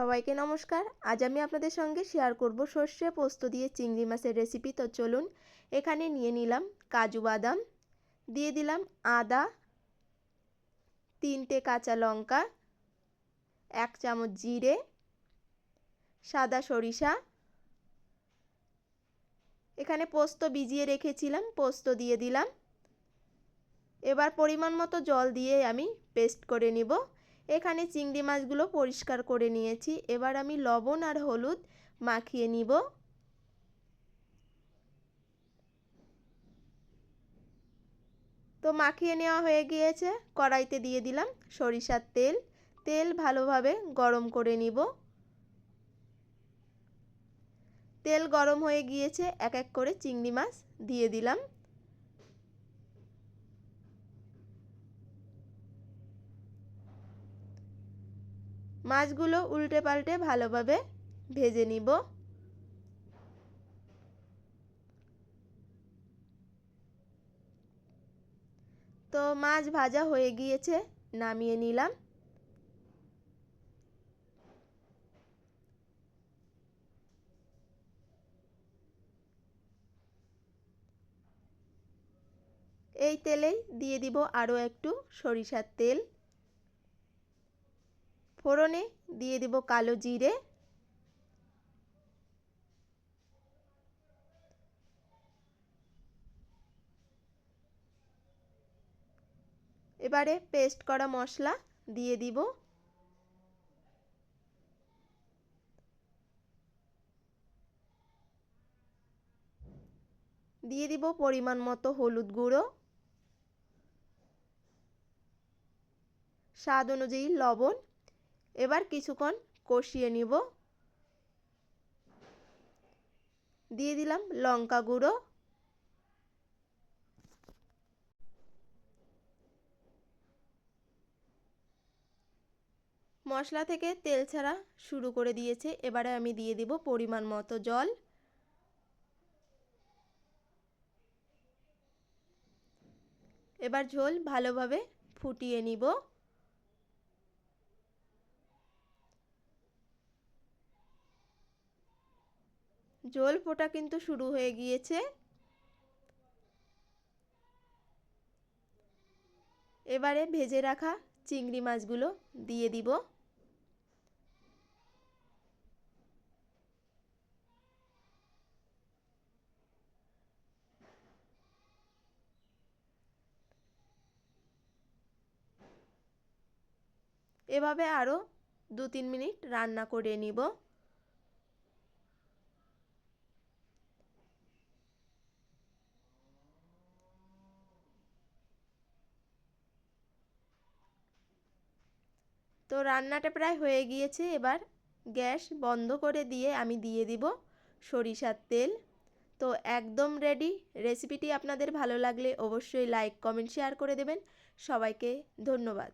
সবাইকে নমস্কার। আজ আমি আপনাদের সঙ্গে শেয়ার করব সর্ষে পোস্ত দিয়ে চিংড়ি মাছের রেসিপি। তো চলুন, এখানে নিয়ে নিলাম কাজু বাদাম, দিয়ে দিলাম আদা, 3টে কাঁচা লঙ্কা, 1 চামচ জিরে, সাদা সরিষা, এখানে পোস্ত ভিজিয়ে রেখেছিলাম, পোস্ত দিয়ে দিলাম। এবার পরিমাণ মতো জল দিয়ে আমি পেস্ট করে নিব। এখানে চিংড়ি মাছগুলো পরিষ্কার করে নিয়েছি। এবার আমি লবণ আর হলুদ মাখিয়ে নিব। তো মাখিয়ে নেওয়া হয়ে গিয়েছে। কড়াইতে দিয়ে দিলাম সরিষার তেল। তেল ভালোভাবে গরম করে নিব। তেল গরম হয়ে গিয়েছে, এক এক করে চিংড়ি মাছ দিয়ে দিলাম। মাছগুলো উল্টে পাল্টে ভালোভাবে ভেজে নিব। তো মাছ ভাজা হয়ে গিয়েছে, নামিয়ে নিলাম। এই তেলেই দিয়ে দিব আরও একটু সরিষার তেল। ফোড়নে দিয়ে দিব কালো জিরে, এবারে পেস্ট করা মশলা দিয়ে দিব। দিয়ে দিব পরিমাণ মতো হলুদ গুঁড়ো, স্বাদ অনুযায়ী লবণ। এবার কিছুক্ষণ কষিয়ে নিব। দিয়ে দিলাম লঙ্কা গুঁড়ো, মশলা থেকে তেল ছাড়া শুরু করে দিয়েছে। এবারে আমি দিয়ে দিব পরিমাণ মতো জল। এবার ঝোল ভালোভাবে ফুটিয়ে নিব। ঝোল ফোটা কিন্তু শুরু হয়ে গিয়েছে। এবারে ভেজে রাখা চিংড়ি মাছগুলো দিয়ে দিব। এভাবে আরও 2-3 মিনিট রান্না করে নিব। তো রান্নাটা প্রায় হয়ে গিয়েছে। এবার গ্যাস বন্ধ করে দিয়ে আমি দিয়ে দিব সরিষার তেল। তো একদম রেডি। রেসিপিটি আপনাদের ভালো লাগলে অবশ্যই লাইক, কমেন্ট, শেয়ার করে দেবেন। সবাইকে ধন্যবাদ।